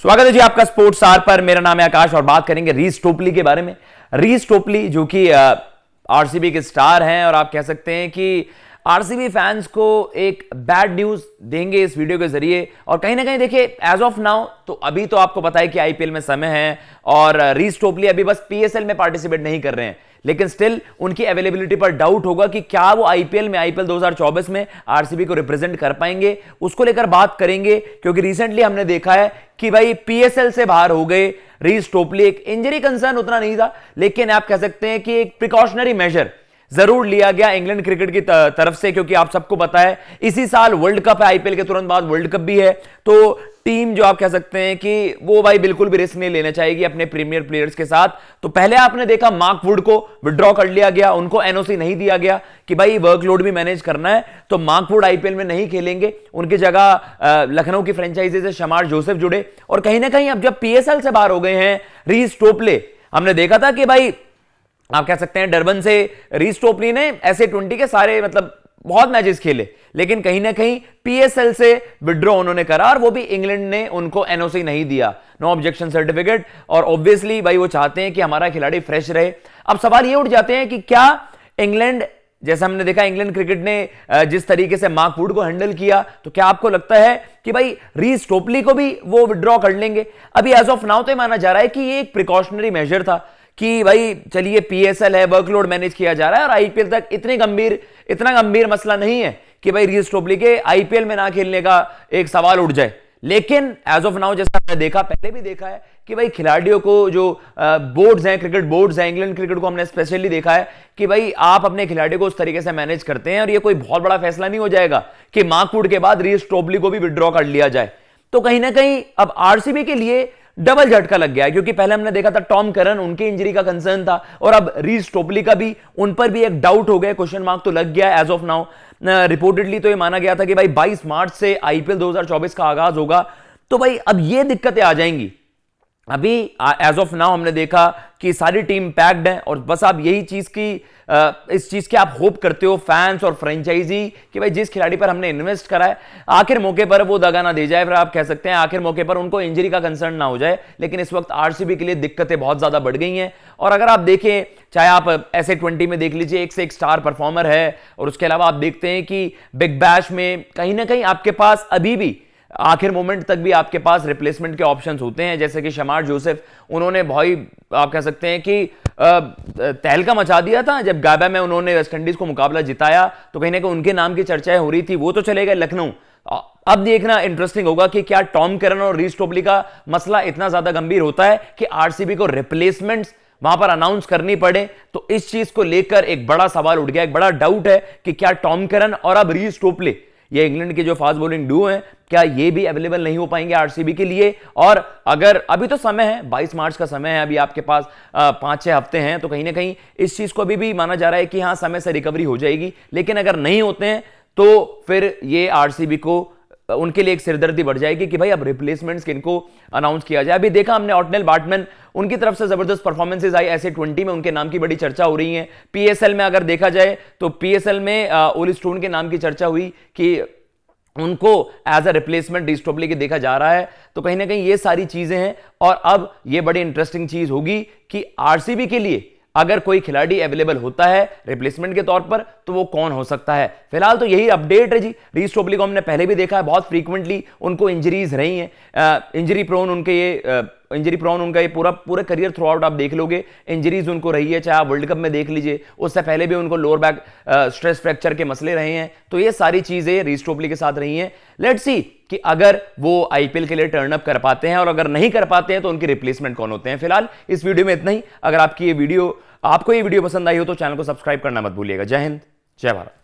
स्वागत है जी आपका स्पोर्ट्स आर पर। मेरा नाम है आकाश और बात करेंगे रीस टोपली के बारे में। रीस टोपली जो कि आरसीबी के स्टार हैं और आप कह सकते हैं कि आरसीबी फैंस को एक बैड न्यूज देंगे इस वीडियो के जरिए। और कहीं ना कहीं देखिए एज ऑफ नाउ तो अभी तो आपको पता है कि आईपीएल में समय है और रीस टोपली अभी बस पीएसएल में पार्टिसिपेट नहीं कर रहे हैं, लेकिन स्टिल उनकी अवेलेबिलिटी पर डाउट होगा कि क्या वो आईपीएल 2024 में आरसीबी को रिप्रेजेंट कर पाएंगे। उसको लेकर बात करेंगे क्योंकि रिसेंटली हमने देखा है कि भाई पीएसएल से बाहर हो गए रीस टोपली। एक इंजरी कंसर्न उतना नहीं था, लेकिन आप कह सकते हैं कि एक प्रिकॉशनरी मेजर जरूर लिया गया इंग्लैंड क्रिकेट की तरफ से, क्योंकि आप सबको पता है इसी साल वर्ल्ड कप है, आईपीएल के तुरंत बाद वर्ल्ड कप भी है। तो टीम जो आप कह सकते हैं कि वो भाई बिल्कुल भी रिस्क नहीं लेना चाहेगी अपने प्रीमियर प्लेयर्स के साथ। तो पहले आपने देखा मार्क वुड को विड्रॉ कर लिया गया, उनको एनओसी नहीं दिया गया कि भाई वर्कलोड भी मैनेज करना है, तो मार्क वुड आईपीएल में नहीं खेलेंगे। उनकी जगह लखनऊ की फ्रेंचाइजी से शमार जोसेफ जुड़े और कहीं ना कहीं अब जब पीएसएल से बाहर हो गए हैं रीस टोपले, हमने देखा था कि भाई आप कह सकते हैं डरबन से रीस टोपली ने ऐसे 20 के सारे बहुत मैचेस खेले, लेकिन कहीं ना कहीं पीएसएल से विड्रॉ उन्होंने करा और वो भी इंग्लैंड ने उनको एनओसी नहीं दिया, नो ऑब्जेक्शन सर्टिफिकेट। और ऑब्वियसली भाई वो चाहते हैं कि हमारा खिलाड़ी फ्रेश रहे। अब सवाल ये उठ जाते हैं कि क्या इंग्लैंड, जैसा हमने देखा इंग्लैंड क्रिकेट ने जिस तरीके से मार्क वुड को हैंडल किया, तो क्या आपको लगता है कि भाई रीस टोपली को भी वो विड्रॉ कर लेंगे? अभी एज ऑफ नाउ तो माना जा रहा है कि ये एक प्रिकॉशनरी मेजर था कि भाई चलिए पीएसएल है, वर्कलोड मैनेज किया जा रहा है और आईपीएल तक इतना गंभीर मसला नहीं है कि भाई रीस टोपली के आईपीएल में ना खेलने का एक सवाल उठ जाए। लेकिन एज ऑफ नाउ जैसा हमने देखा, पहले भी देखा है कि भाई खिलाड़ियों को जो बोर्ड्स हैं, क्रिकेट बोर्ड्स हैं, इंग्लैंड क्रिकेट को हमने स्पेशली देखा है कि भाई आप अपने खिलाड़ियों को उस तरीके से मैनेज करते हैं और ये कोई बहुत बड़ा फैसला नहीं हो जाएगा कि मार्क वुड के बाद रीस टोपली को भी विड्रॉ कर लिया जाए। तो कहीं ना कहीं अब आरसीबी के लिए डबल झटका लग गया है, क्योंकि पहले हमने देखा था टॉम करन, उनकी इंजरी का कंसर्न था और अब रीस टोपली का भी उन पर भी एक डाउट हो गया, क्वेश्चन मार्क तो लग गया एज ऑफ नाउ। रिपोर्टेडली तो ये माना गया था कि भाई 22 मार्च से आईपीएल 2024 का आगाज होगा। तो भाई अब ये दिक्कतें आ जाएंगी। अभी एज ऑफ नाउ हमने देखा कि सारी टीम पैक्ड है और बस आप यही चीज की इस चीज के आप होप करते हो फैंस और फ्रेंचाइजी कि भाई जिस खिलाड़ी पर हमने इन्वेस्ट करा है आखिर मौके पर वो दगा ना दे जाए, फिर आप कह सकते हैं आखिर मौके पर उनको इंजरी का कंसर्न ना हो जाए। लेकिन इस वक्त आरसीबी के लिए दिक्कतें बहुत ज्यादा बढ़ गई हैं। और अगर आप देखें, चाहे आप ऐसे 20 में देख लीजिए, एक से एक स्टार परफॉर्मर है और उसके अलावा आप देखते हैं कि बिग बैश में कहीं ना कहीं आपके पास अभी भी आखिर मोमेंट तक भी आपके पास रिप्लेसमेंट के ऑप्शंस होते हैं, जैसे कि शमार जोसेफ, उन्होंने भाई आप कह सकते हैं कि तहलका मचा दिया था जब गाबा में उन्होंने वेस्टइंडीज को मुकाबला जिताया, तो कहीं ना कहीं उनके नाम की चर्चाएं हो रही थी। वो तो चले गए लखनऊ। अब देखना इंटरेस्टिंग होगा कि क्या टॉम करन और रीस टोपली का मसला इतना ज्यादा गंभीर होता है कि आरसीबी को रिप्लेसमेंट्स वहां पर अनाउंस करनी पड़े। तो इस चीज को लेकर एक बड़ा सवाल उठ गया, एक बड़ा डाउट है कि क्या टॉम करन और अब रीस टोपली, ये इंग्लैंड के जो फास्ट बॉलिंग डुओ हैं, क्या ये भी अवेलेबल नहीं हो पाएंगे आरसीबी के लिए? और अगर अभी तो समय है, 22 मार्च का समय है, अभी आपके पास 5-6 हफ्ते हैं, तो कहीं ना कहीं इस चीज को अभी भी माना जा रहा है कि हाँ समय से रिकवरी हो जाएगी। लेकिन अगर नहीं होते हैं तो फिर ये आरसीबी को उनके लिए एक सिरदर्दी बढ़ जाएगी कि भाई अब रिप्लेसमेंट्स किनको अनाउंस किया जाए। अभी देखा हमने ऑटनेल बाटमैन, उनकी तरफ से जबरदस्त परफॉर्मेंसेज आई, ऐसे 20 में उनके नाम की बड़ी चर्चा हो रही है। पीएसएल में अगर देखा जाए तो पीएसएल में ओली स्टोन के नाम की चर्चा हुई कि उनको एज अ रिप्लेसमेंट रीस टोपली के देखा जा रहा है। तो कहीं ना कहीं ये सारी चीजें हैं और अब ये बड़ी इंटरेस्टिंग चीज होगी कि आरसीबी के लिए अगर कोई खिलाड़ी अवेलेबल होता है रिप्लेसमेंट के तौर पर तो वो कौन हो सकता है। फिलहाल तो यही अपडेट है जी। रीस टोपली को हमने पहले भी देखा है, बहुत फ्रीक्वेंटली उनको इंजरीज रही हैं, इंजरी प्रोन उनका ये पूरा करियर थ्रू आउट आप देख लोगे इंजरीज उनको रही है। चाहे आप वर्ल्ड कप में देख लीजिए, उससे पहले भी उनको लोअर बैक स्ट्रेस फ्रैक्चर के मसले रहे हैं। तो ये सारी चीजें रीस टोपली के साथ रही हैं। लेट्स सी कि अगर वो आईपीएल के लिए टर्न अप कर पाते हैं और अगर नहीं कर पाते हैं तो उनके रिप्लेसमेंट कौन होते हैं। फिलहाल इस वीडियो में इतना ही। अगर आपको ये वीडियो पसंद आई हो तो चैनल को सब्सक्राइब करना मत भूलिएगा। जय हिंद, जय भारत।